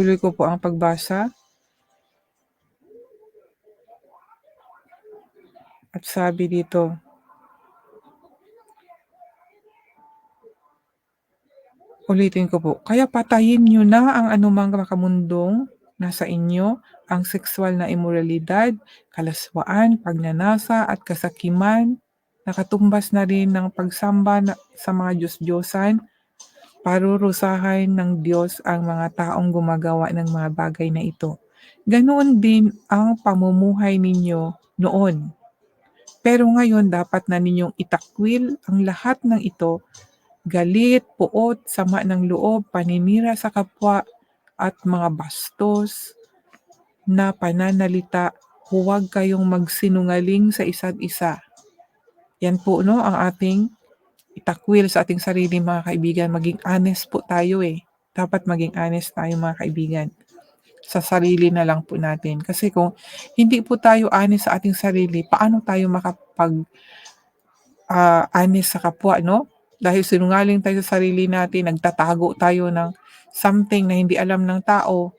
Tuloy ko po ang pagbasa at sabi dito, ulitin ko po, "Kaya patayin niyo na ang anumang makamundong nasa inyo, ang sexual na imoralidad, kalaswaan, pagnanasa at kasakiman, nakatumbas na rin ng pagsamba sa mga Diyos-Diyosan, parurusahan ng Diyos ang mga taong gumagawa ng mga bagay na ito. Ganoon din ang pamumuhay ninyo noon. Pero ngayon dapat na ninyong itakwil ang lahat ng ito: galit, puot, sama ng loob, paninira sa kapwa, at mga bastos na pananalita. Huwag kayong magsinungaling sa isa't isa." Yan po, no, ang ating itakwil sa ating sarili, mga kaibigan. Maging honest po tayo eh. Dapat maging honest tayo, mga kaibigan, sa sarili na lang po natin. Kasi kung hindi po tayo honest sa ating sarili, paano tayo honest sa kapwa, 'no? Dahil sinungaling tayo sa sarili natin, nagtatago tayo ng something na hindi alam ng tao,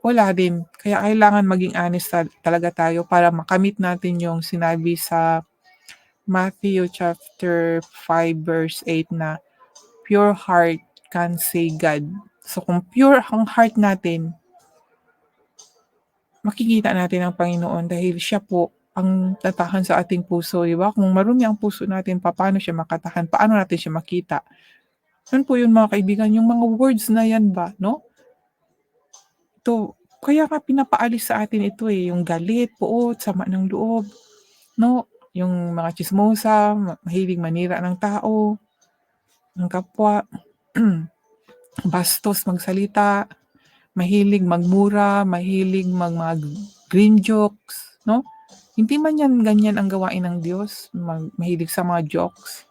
wala din. Kaya kailangan maging honest talaga tayo para makamit natin yung sinabi sa Matthew chapter 5 verse 8 na, "Pure heart can say God." So kung pure ang heart natin, makikita natin ang Panginoon dahil siya po ang tatahan sa ating puso, 'di ba? Kung marumi ang puso natin, paano siya makatahan? Paano natin siya makita? Yun po yun, mga kaibigan, yung mga words na yan ba, 'no? Kaya nga pinapaalis sa atin ito, eh, yung galit, puot, sama ng loob, 'no? Yung mga tsismosa, mahilig manira ng tao, ng kapwa, bastos magsalita, mahilig magmura, mahilig mga green jokes, 'no? Hindi man yan ganyan ang gawain ng Diyos, mahilig sa mga jokes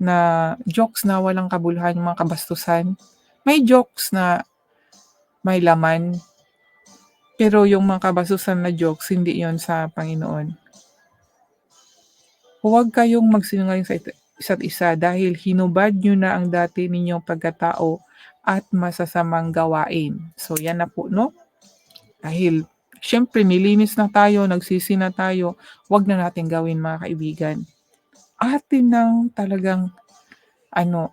na walang kabuluhan, yung mga kabastusan. May jokes na may laman, pero yung mga kabastusan na jokes, hindi yon sa Panginoon. Huwag kayong magsinungaling sa isa't isa dahil hinubad niyo na ang dati ninyong pagkatao at masasamang gawain. So yan na po, 'no? Dahil siyempre nilinis na tayo, nagsisi na tayo, 'wag na natin gawin, mga kaibigan. Atin ng talagang ano,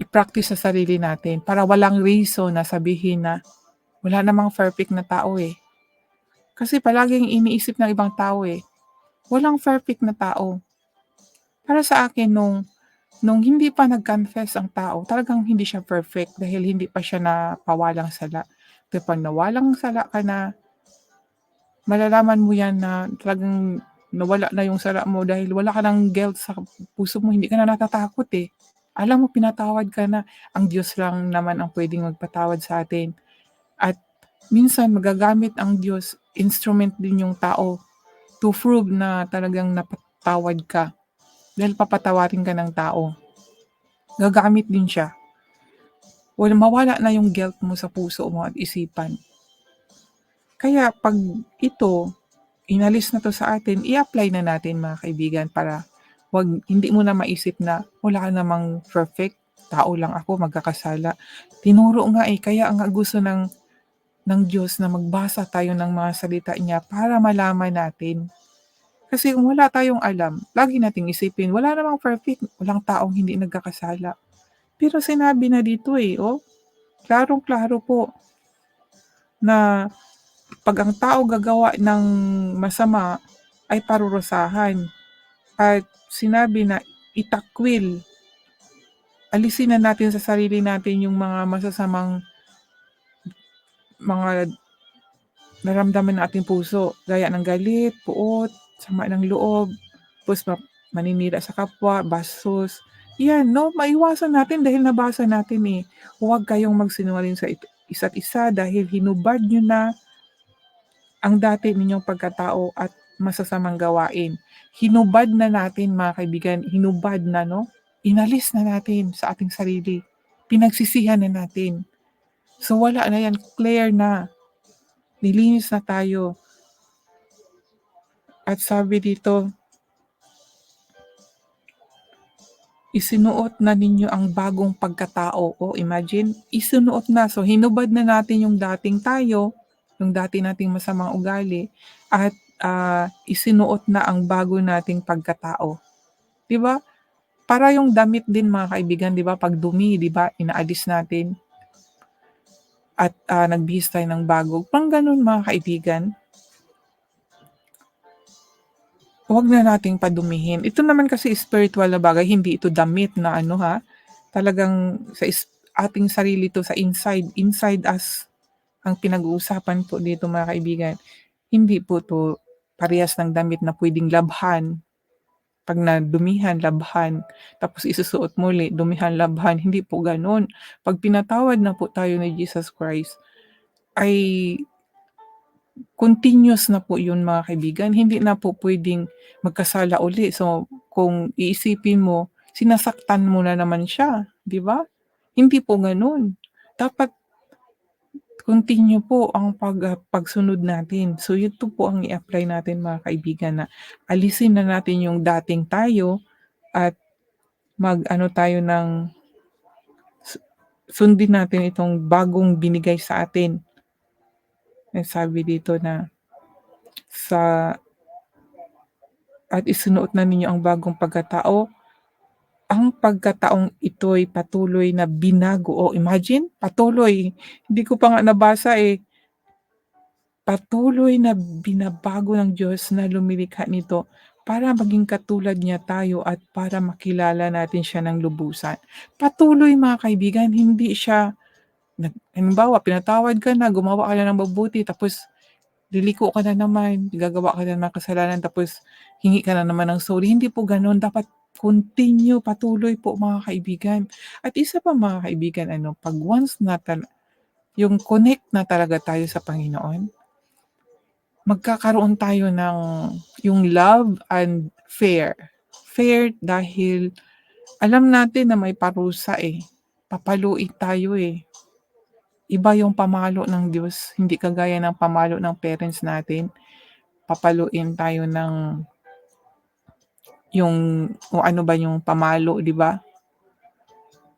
i-practice sa sarili natin para walang reason na sabihin na wala namang perfect na tao, eh. Kasi palaging iniisip ng ibang tao, eh, walang perfect na tao. Para sa akin nung hindi pa nag-confess ang tao, talagang hindi siya perfect dahil hindi pa siya napawalang sala. Kapag nawalang sala ka na, malalaman mo yan na talagang nawala na yung sala mo dahil wala ka ng guilt sa puso mo, hindi ka na natatakot, eh. Alam mo pinatawad ka na, ang Diyos lang naman ang puwedeng magpatawad sa atin. At minsan magagamit ang Diyos, instrument din yung tao to prove na talagang napatawad ka. Dahil papatawarin ka ng tao, gagamit din siya. Mawala na yung guilt mo sa puso mo at isipan. Kaya 'pag ito, inalis na 'to sa atin, i-apply na natin, mga kaibigan, para hindi mo na maisip na wala ka namang perfect, tao lang ako, magkakasala. Tinuro nga, eh, kaya nga gusto ng Diyos na magbasa tayo ng mga salita niya para malaman natin. Kasi kung wala tayong alam, lagi nating isipin wala namang perfect, walang taong hindi nagkakasala. Pero sinabi na dito, eh, oh, klarong-klaro po na 'pag ang tao gagawa ng masama ay parurusahan, at sinabi na itakwil, alisin na natin sa sarili natin yung mga masasamang mga naramdaman ng ating puso gaya ng galit, puot, sama ng loob, tapos maninira sa kapwa, bastos. 'Yan, 'no, maiwasan natin dahil nabasa natin, eh. Huwag kayong magsinungaling sa isa't isa dahil hinubad niyo na ang dati ninyong pagkatao at masasamang gawain. Hinubad na natin, mga kaibigan, hinubad na, 'no? Inalis na natin sa ating sarili. Pinagsisihan na natin. So wala na 'yan, clear na. Nilinis na tayo. At sabi dito, Isinuot na ninyo ang bagong pagkatao. Oh, imagine, isinuot na. So, hinubad na natin yung dating tayo, yung dati nating masamang ugali at, isinuot na ang bago nating pagkatao, 'di ba? Para yung damit din mga kaibigan, 'di ba 'pag dumi, 'di ba, inaalis natin at, nagbihis tayo ng bago, parang gano'n mga kaibigan. Huwag na nating padumihin. Ito naman kasi spiritual na bagay, hindi ito damit na ano ha, talagang ating sarili 'to, sa inside us ang pinag-uusapan po dito mga kaibigan. Hindi po 'to parehas ng damit na puwedeng labhan, 'pag nadumihan labhan, tapos isusuot muli, dumihan, labhan, hindi po gano'n. 'Pag pinatawad na po tayo ni Jesus Christ ay continuous na po 'yun mga kaibigan, hindi na po puwedeng magkasala uli. So, kung iisipin mo, sinasaktan mo na naman siya, 'di ba? Hindi po gano'n. Dapat continue po ang pagsunod natin. So, ito po ang i-apply natin mga kaibigan, na alisin na natin yung dating tayo at mag-ano tayo ng sundin natin itong bagong binigay sa atin. Sabi dito na sa at isinuot na ninyo ang bagong pagkatao, ang pagkataong ito'y patuloy na binago. Oh, imagine, patuloy. Hindi ko pa nga nabasa, eh. Patuloy na binabago ng Diyos na lumilikha nito para maging katulad niya tayo at para makilala natin siya ng lubusan. Patuloy mga kaibigan, hindi siya halimbawa pinatawad ka na, gumawa ka na ng mabuti, tapos liliko ka na naman, gagawa ka na ng kasalanan, tapos hingi ka na naman ng sorry. Hindi po gano'n, dapat continue, patuloy po mga kaibigan. At isa pa mga kaibigan, ano, 'pag once na yung connect na talaga tayo sa Panginoon, magkakaroon tayo ng yung love and fair. Fair dahil alam natin na may parusa, eh, papaluin tayo, eh. Iba yung pamalo ng Diyos, hindi kagaya ng pamalo ng parents natin. Papaluin tayo ng yung kung ano ba yung pamalo, 'di ba?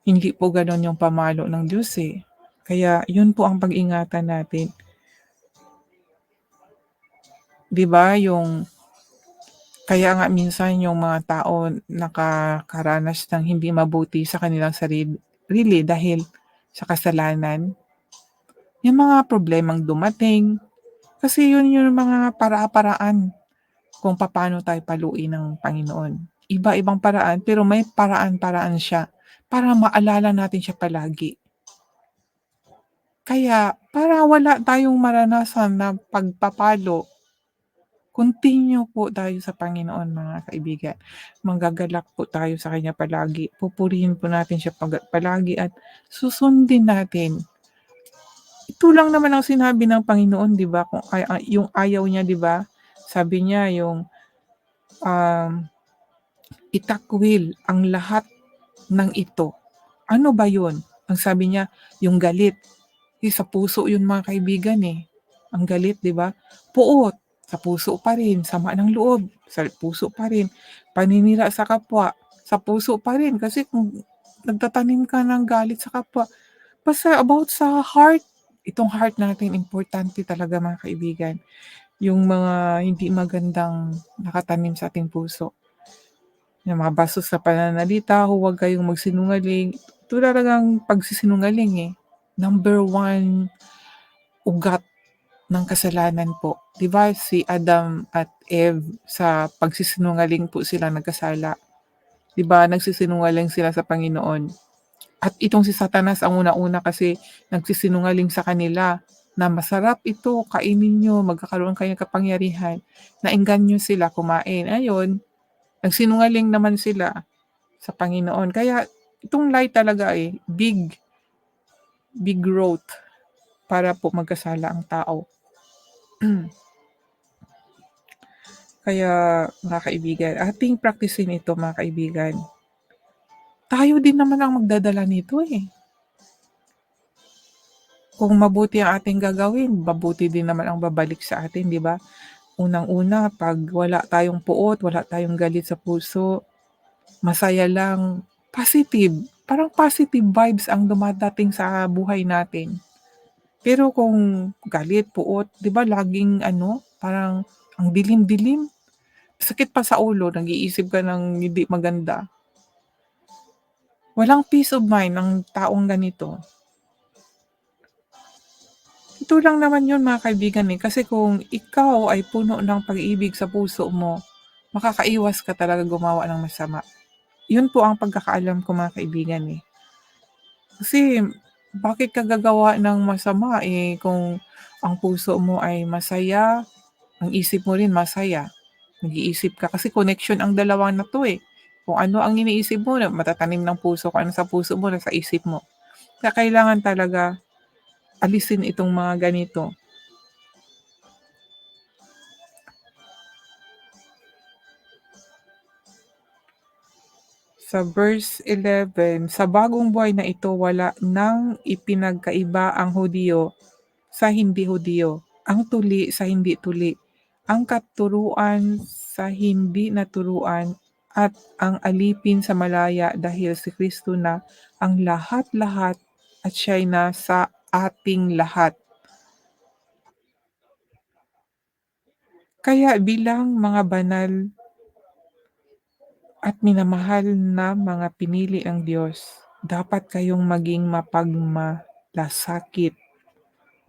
Hindi po gano'n yung pamalo ng Diyos, eh. Kaya yun po ang pag-ingatan natin, 'di ba? Kaya nga minsan yung mga tao nakakaranas ng hindi mabuti sa kanilang sarili dahil sa kasalanan, yung mga problemang dumating, kasi yun yung mga para-paraan kung papaano tayo paluin ng Panginoon. Iba-ibang paraan, pero may paraan-paraan siya para maalala natin siya palagi. Kaya para wala tayong maranasan na pagpapalo, continue po tayo sa Panginoon mga kaibigan. Manggagalak po tayo sa kanya palagi, pupurihin po natin siya palagi at susundin natin. Ito lang naman ang sinabi ng Panginoon, 'di ba, kung yung ayaw niya, 'di ba? Sabi niya yung, um, "Itakwil ang lahat ng ito." Ano ba yun? Ang sabi niya, yung galit. Sa puso yun mga kaibigan, eh. Ang galit, 'di ba? Puot, sa puso pa rin. Sama ng loob, sa puso pa rin. Paninira sa kapwa, sa puso pa rin. Kasi kung nagtatanim ka ng galit sa kapwa, basta about sa heart, itong heart natin importante talaga mga kaibigan. Yung mga hindi magandang nakatanim sa ating puso. Yung mga bastos na pananalita, huwag kayong magsinungaling. Ito talagang pagsisinungaling, eh. Number one ugat ng kasalanan po. 'Di ba si Adam at Eve, sa pagsisinungaling po sila nagkasala. 'Di ba nagsisinungaling sila sa Panginoon. At itong si Satanas ang una-una, kasi nagsisinungaling sa kanila na masarap ito, kainin niyo, magkakaroon kayo ng kapangyarihan. Naengganyo sila kumain. Ayun, nagsinungaling naman sila sa Panginoon. Kaya itong lie talaga, eh, big growth para po magkasala ang tao. Kaya mga kaibigan, ating praktisin ito mga kaibigan. Tayo din naman ang magdadala nito, eh. Kung mabuti ang ating gagawin, mabuti din naman ang babalik sa atin, 'di ba? Unang-una, 'pag wala tayong puot, wala tayong galit sa puso, masaya lang, positive, parang positive vibes ang dumadating sa buhay natin. Pero kung galit, puot, 'di ba laging ano, parang ang dilim-dilim, sakit pa sa ulo, nag-iisip ka ng hindi maganda. Walang peace of mind ang taong ganito. Ito lang naman 'yun mga kaibigan, eh, kasi kung ikaw ay puno ng pag-ibig sa puso mo, makakaiwas ka talaga gumawa ng masama. 'Yun po ang pagkakaalam ko mga kaibigan, eh. Kasi bakit ka gagawa ng masama, eh, kung ang puso mo ay masaya, ang isip mo rin masaya. Nag-iisip ka kasi connection ang dalawa na 'to, eh. Kung ano ang iniisip mo na matatanim ng puso, kung ano sa puso mo nasa isip mo. Kaya kailangan talaga alisin itong mga ganito. Sa verse 11, "Sa bagong buhay na ito wala nang ipinagkaiba ang Hudiyo sa hindi Hudiyo, ang tuli sa hindi tuli, ang katuruan sa hindi naturuan, at ang alipin sa malaya dahil si Kristo na ang lahat-lahat at siya'y nasa ating lahat." Kaya bilang mga banal at minamahal na mga pinili ng Diyos, dapat kayong maging mapagmalasakit,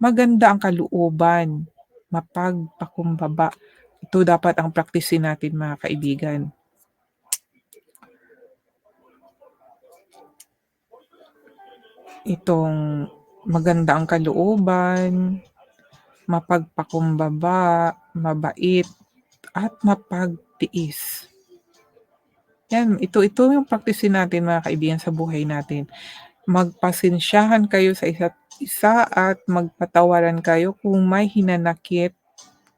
maganda ang kalooban, mapagpakumbaba. Ito dapat ang praktisin natin mga kaibigan. Itong maganda ang kalooban, mapagpakumbaba, mabait, at mapagtiis. Ito yung praktisin natin mga kaibigan sa buhay natin. Magpasensyahan kayo sa isa't isa at magpatawaran kayo kung may hinanakit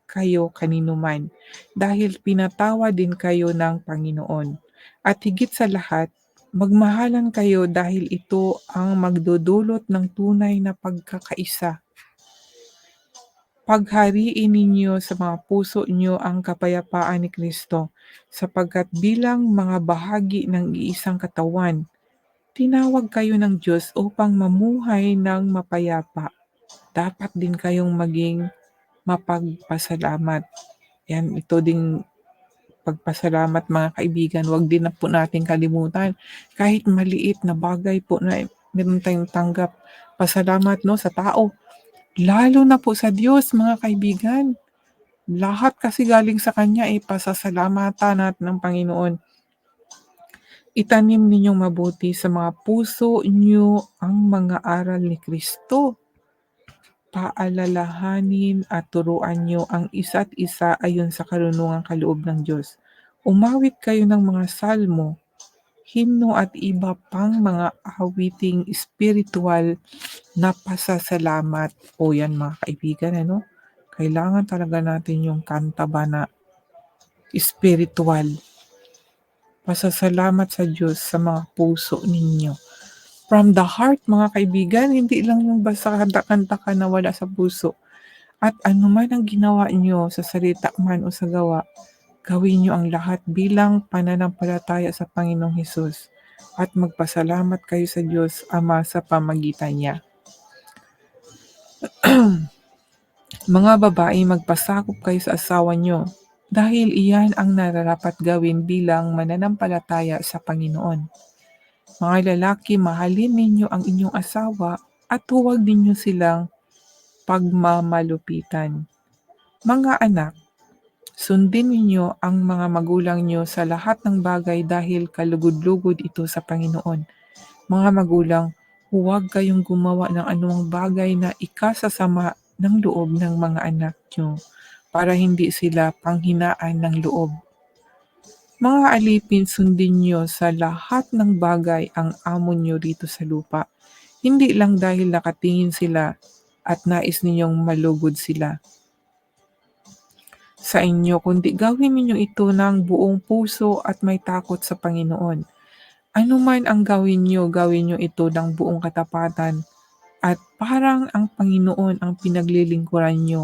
kayo kanino man, dahil pinatawa din kayo ng Panginoon. At higit sa lahat, magmahalan kayo dahil ito ang magdudulot ng tunay na pagkakaisa. Paghariin ninyo sa mga puso niyo ang kapayapaan ni Kristo, sapagkat bilang mga bahagi ng iisang katawan, tinawag kayo ng Diyos upang mamuhay ng mapayapa. Dapat din kayong maging mapagpasalamat. Yan, ito ding pagpasalamat mga kaibigan, wag din na po natin kalimutan. Kahit maliit na bagay po na meron tayong tanggap, pasalamat 'no sa tao, lalo na po sa Diyos mga kaibigan. Lahat kasi galing sa kanya, pasasalamatan natin ng Panginoon. Itanim ninyong mabuti sa mga puso niyo ang mga aral ni Kristo. Paalalahanin at turuan niyo ang isa't isa ayon sa karunungang kaloob ng Diyos. Umawit kayo ng mga salmo, himno at iba pang mga awiting espiritual na pasasalamat. O yan mga kaibigan, ano? Kailangan talaga natin yung kanta ba na espiritual. Pasasalamat sa Diyos sa mga puso ninyo. From the heart mga kaibigan, hindi lang yung basta kanta-kanta ka na wala sa puso. At anuman ang ginawa niyo sa salita man o sa gawa, gawin niyo ang lahat bilang pananampalataya sa Panginoong Hesus at magpasalamat kayo sa Diyos Ama sa pamagitan niya. Mga babae, magpasakop kayo sa asawa niyo dahil iyan ang nararapat gawin bilang mananampalataya sa Panginoon. Mga lalaki, mahalin ninyo ang inyong asawa at huwag ninyo silang pagmamalupitan. Mga anak, sundin ninyo ang mga magulang niyo sa lahat ng bagay dahil kalugod-lugod ito sa Panginoon. Mga magulang, huwag kayong gumawa ng anumang bagay na ikasasama ng loob ng mga anak niyo para hindi sila panghinaan ng loob. Mga alipin, sundin niyo sa lahat ng bagay ang amo niyo rito sa lupa, hindi lang dahil nakatingin sila at nais ninyong malugod sila sa inyo, kundi gawin ninyo ito ng buong puso at may takot sa Panginoon. Ano man ang gawin nyo ito ng buong katapatan at parang ang Panginoon ang pinaglilingkuran nyo.